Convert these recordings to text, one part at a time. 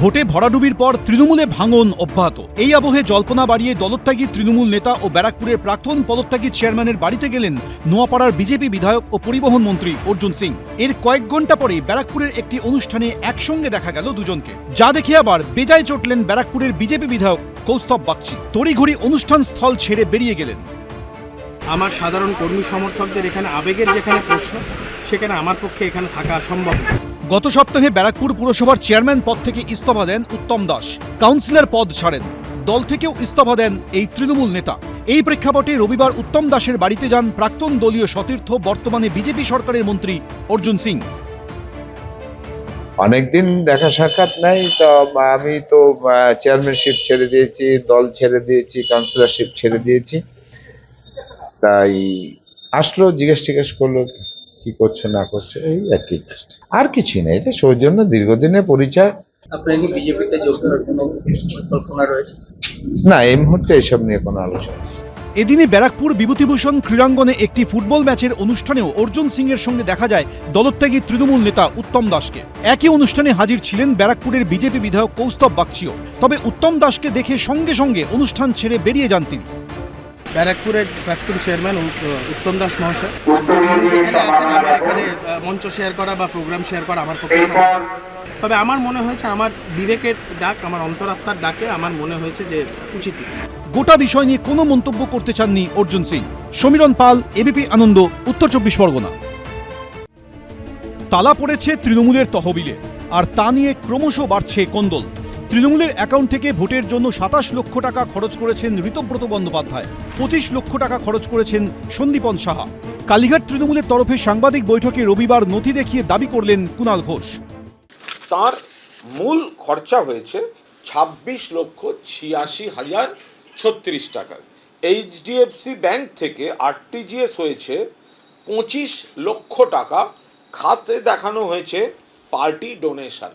ভোটে ভরাডুবির পর তৃণমূলে ভাঙন অব্যাহত। এই আবহে জল্পনা বাড়িয়ে দলত্যাগী তৃণমূল নেতা ও ব্যারাকপুরের প্রাক্তন পদত্যাগী চেয়ারম্যানের বাড়িতে গেলেন নোয়াপাড়ার বিজেপি বিধায়ক ও পরিবহন মন্ত্রী অর্জুন সিং। এর কয়েক ঘন্টা পরেই ব্যারাকপুরের একটি অনুষ্ঠানে একসঙ্গে দেখা গেল দুজনকে, যা দেখে আবার বেজায় চটলেন ব্যারাকপুরের বিজেপি বিধায়ক কৌস্তব বাগচি। তড়িঘড়ি অনুষ্ঠান স্থল ছেড়ে বেরিয়ে গেলেন। আমার সাধারণ কর্মী সমর্থকদের এখানে আবেগের যেখানে প্রশ্ন, সেখানে আমার পক্ষে এখানে থাকা অসম্ভব। গত সপ্তাহে ব্যারাকপুর পুরসভার চেয়ারম্যান পদ থেকে ইস্তফা দেন উত্তম দাস, কাউন্সিলর পদ ছাড়েন। দল থেকেও ইস্তফা দেন এই তৃণমূল নেতা। এই প্রেক্ষাপটে রবিবার উত্তম দাসের বাড়িতে যান প্রাক্তন দলীয় সতীর্থ, বর্তমানে বিজেপি সরকারের মন্ত্রী অর্জুন সিং। অনেকদিন দেখা সাক্ষাৎ নাই, তো আমি তো চেয়ারম্যানশিপ ছেড়ে দিয়েছি, দল ছেড়ে দিয়েছি, কাউন্সিলরশিপ ছেড়ে দিয়েছি। তাই আসলো, জিজ্ঞেস করলো কি করছো না করছো, এই আর কি, আর কিছুই না। এটা সৌজন্য, দীর্ঘদিনের পরিচয়। আপনার কি বিজেপিতে যোগ দেওয়ার কোনো পরিকল্পনা রয়েছে? না, এই মুহূর্তে এসব নিয়ে কোনো আলোচনা। এদিনে ব্যারাকপুর বিভূতিভূষণ ক্রীড়াঙ্গনে একটি ফুটবল ম্যাচের অনুষ্ঠানেও অর্জুন সিং এর সঙ্গে দেখা যায় দলত্যাগী তৃণমূল নেতা উত্তম দাসকে। একই অনুষ্ঠানে হাজির ছিলেন ব্যারাকপুরের বিজেপি বিধায়ক কৌস্তব বাগচিও। তবে উত্তম দাসকে দেখে সঙ্গে সঙ্গে অনুষ্ঠান ছেড়ে বেরিয়ে যান তিনি। ব্যারাকপুরের প্রাক্তন চেয়ারম্যান উত্তম দাস মহাশয় তিনি যেখানে আছেন, আমার এখানে মঞ্চ শেয়ার করা বা প্রোগ্রাম শেয়ার করা আমার পক্ষে সম্ভব। তবে আমার মনে হয়েছে, আমার বিবেকের ডাক, আমার অন্তরাত্মার ডাকে আমার মনে হয়েছে যে উচিত। গোটা বিষয় নিয়ে কোনো মন্তব্য করতে চাননি অর্জুন সিং। সমীরণ পাল, এবিপি আনন্দ, উত্তর 24 পরগনা। তালা পড়েছে তৃণমূলের তহবিলে, আর তা নিয়ে ক্রমশ বাড়ছে কোন্দল। তৃণমূলের অ্যাকাউন্ট থেকে ভোটের জন্য 27 লক্ষ টাকা খরচ করেছেন ঋতব্রত বন্দ্যোপাধ্যায়, 25 লক্ষ টাকা খরচ করেছেন সন্দীপন সাহা। কালীঘাট তৃণমূলের তরফে সাংবাদিক বৈঠকে রবিবার নথি দেখিয়ে দাবি করলেন কুণাল ঘোষ। তার মূল খরচা হয়েছে 26,86,036 টাকা। এইচডিএফসি ব্যাংক থেকে আরটিজিএস হয়েছে 25 লক্ষ টাকা। খাতে দেখানো হয়েছে পার্টি ডোনেশন।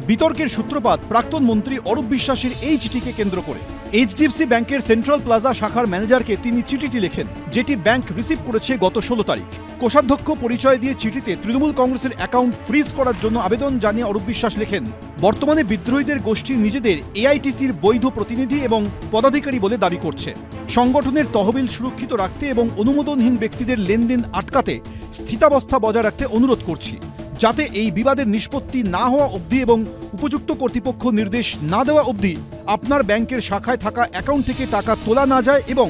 বিতর্কের সূত্রপাত প্রাক্তন মন্ত্রী অরূপ বিশ্বাসের এই চিঠিকে কেন্দ্র করে। এইচডিএফসি ব্যাংকের সেন্ট্রাল প্লাজা শাখার ম্যানেজারকে তিনি চিঠিটি লেখেন, যেটি ব্যাংক রিসিভ করেছে গত 16 তারিখ। কোষাধ্যক্ষ পরিচয় দিয়ে চিঠিতে তৃণমূল কংগ্রেসের অ্যাকাউন্ট ফ্রিজ করার জন্য আবেদন জানিয়ে অরূপ বিশ্বাস লেখেন, বর্তমানে বিদ্রোহীদের গোষ্ঠী নিজেদের এআইটিসির বৈধ প্রতিনিধি এবং পদাধিকারী বলে দাবি করছে। সংগঠনের তহবিল সুরক্ষিত রাখতে এবং অনুমোদনহীন ব্যক্তিদের লেনদেন আটকাতে স্থিতাবস্থা বজায় রাখতে অনুরোধ করছি, যাতে এই বিবাদের নিষ্পত্তি না হওয়া অবধি এবং উপযুক্ত কর্তৃপক্ষ নির্দেশ না দেওয়া অবধি আপনার ব্যাংকের শাখায় থাকা অ্যাকাউন্ট থেকে টাকা তোলা না যায় এবং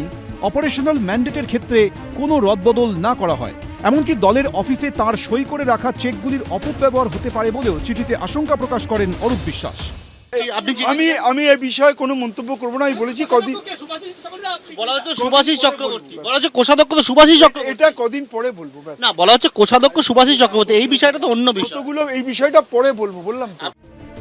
অপারেশনাল ম্যান্ডেটের ক্ষেত্রে কোনো রদবদল না করা হয়। এমনকি দলের অফিসে তার সই করে রাখা চেকগুলির অপব্যবহার হতে পারে বলেও চিঠিতে আশঙ্কা প্রকাশ করেন অরূপ বিশ্বাস। আমি এই বিষয়ে কোনো মন্তব্য করব না। আমি বলেছি কদিন, বলা হচ্ছে সুভাষিস চক্রবর্তী, বলা হচ্ছে কোষাধ্যক্ষ তো সুভাষিস চক্রবর্তী। এটা কদিন পরে বলবো। না, বলা হচ্ছে কোষাধ্যক্ষ সুভাষিস চক্রবর্তী। এই বিষয়টা তো অন্য বিষয়, এই বিষয়টা পরে বলবো, বললাম তো।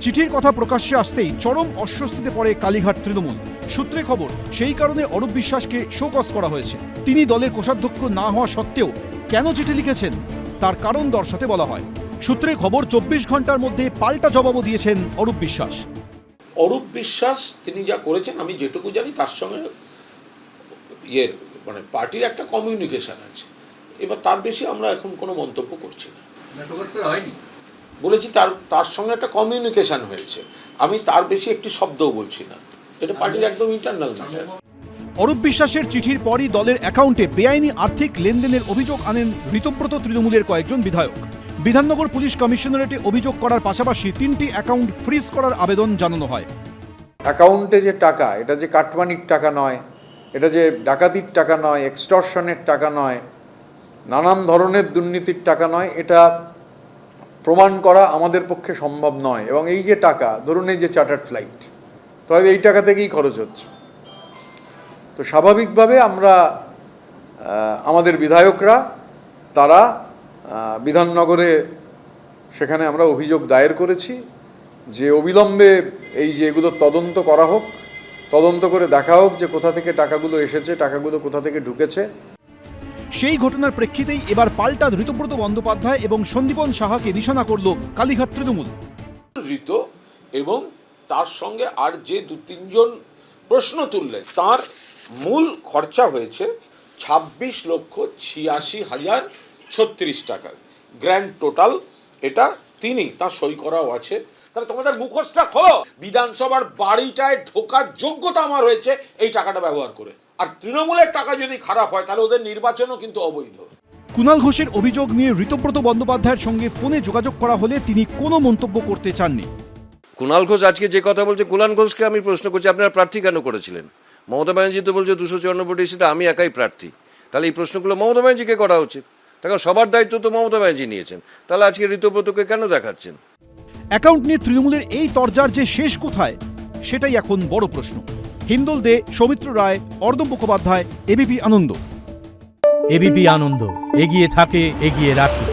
চিঠির কথা প্রকাশ্যে আসতেই চরম অস্বস্তিতে পড়ে কালীঘাট তৃণমূল। সূত্রে খবর, সেই কারণে অরূপ বিশ্বাসকে শোকজ করা হয়েছে। তিনি দলের কোষাধ্যক্ষ না হওয়া সত্ত্বেও কেন চিঠি লিখেছেন তার কারণ দর্শাতে বলা হয়। সূত্রে খবর, 24 ঘন্টার মধ্যে পাল্টা জবাবও দিয়েছেন অরূপ বিশ্বাস। অরূপ বিশ্বাস তিনি যা করেছেন, আমি যেটুকু জানি তার সঙ্গে মানে পার্টির একটা কমিউনিকেশন আছে। এবার তার বেশি আমরা এখন কোনো মন্তব্য করছি না। বলেছি তার সঙ্গে একটা কমিউনিকেশন হয়েছে, আমি তার বেশি একটি শব্দও বলছি না। এটা পার্টির একদম ইন্টারনাল ম্যাটার। অরূপ বিশ্বাসের চিঠির পরই দলের অ্যাকাউন্টে বেআইনি আর্থিক লেনদেনের অভিযোগ আনেন ঋতব্রত তৃণমূলের কয়েকজন বিধায়ক। বিধাননগর পুলিশ কমিশনারেটে অভিযোগ করার পাশাপাশি 3টি অ্যাকাউন্ট ফ্রিজ করার আবেদন জানানো হয়। অ্যাকাউন্টে যে টাকা, এটা যে কাটমানির টাকা নয়, এটা যে ডাকাতির টাকা নয়, এক্সটর্শনের টাকা নয়, নানান ধরনের দুর্নীতির টাকা নয়, এটা প্রমাণ করা আমাদের পক্ষে সম্ভব নয়। এবং এই যে টাকা, ধরুন এই যে চার্টার্ড ফ্লাইট, তো এই টাকা থেকেই খরচ হচ্ছে। তো স্বাভাবিকভাবে আমরা আমাদের বিধায়করা তারা বিধাননগরে সেখানে আমরা অভিযোগ দায়ের করেছি যে অবিলম্বে এই যে এগুলো তদন্ত করা হোক, তদন্ত করে দেখা হোক যে কোথা থেকে টাকাগুলো এসেছে, টাকাগুলো কোথা থেকে ঢুকেছে। সেই ঘটনার প্রেক্ষিতেই এবার পাল্টা ঋতব্রত বন্দ্যোপাধ্যায় এবং সন্দীপন সাহাকে নিশানা করল কালীঘাট তৃণমূল। ঋত এবং তার সঙ্গে আর যে 2-3 জন প্রশ্ন তুললেন, তার মূল খরচা হয়েছে 26,86,036 টাকা। গ্র্যান্ড টোটাল এটা তিনি, তার সই করাও আছে, তাহলে তোমাদের মুখোশটা খোলো। বিধানসভার বাড়িটায় ঢোকার যোগ্যতা আমার হয়েছে এই টাকাটা ব্যবহার করে। আর তৃণমূলের টাকা যদি খারাপ হয় তাহলে ওদের নির্বাচনও কিন্তু অবৈধ। কুণাল ঘোষের অভিযোগ নিয়ে ঋতব্রত বন্দ্যোপাধ্যায়ের সঙ্গে ফোনে যোগাযোগ করা হলে তিনি কোনো মন্তব্য করতে চাননি। কুণাল ঘোষ আজকে যে কথা বলছে, কুণাল ঘোষকে আমি প্রশ্ন করছি আপনারা প্রার্থী কেন করেছিলেন? মমতা ব্যানার্জি তো বলছে 254 সিটে আমি একাই প্রার্থী। তাহলে এই প্রশ্নগুলো মমতা ব্যানার্জিকে করা উচিত। তখন সবার দায়িত্ব তো মমতা ব্যানার্জি নিয়েছেন, তাহলে আজকে ঋতব্রতকে কেন দেখাচ্ছেন? অ্যাকাউন্ট নিয়ে তৃণমূলের এই তরজার যে শেষ কোথায় সেটাই এখন বড় প্রশ্ন। হিন্দোল দে, সৌমিত্র রায়, অর্দম মুখোপাধ্যায়, এবিপি আনন্দ। এবিপি আনন্দ, এগিয়ে থাকে, এগিয়ে রাখে।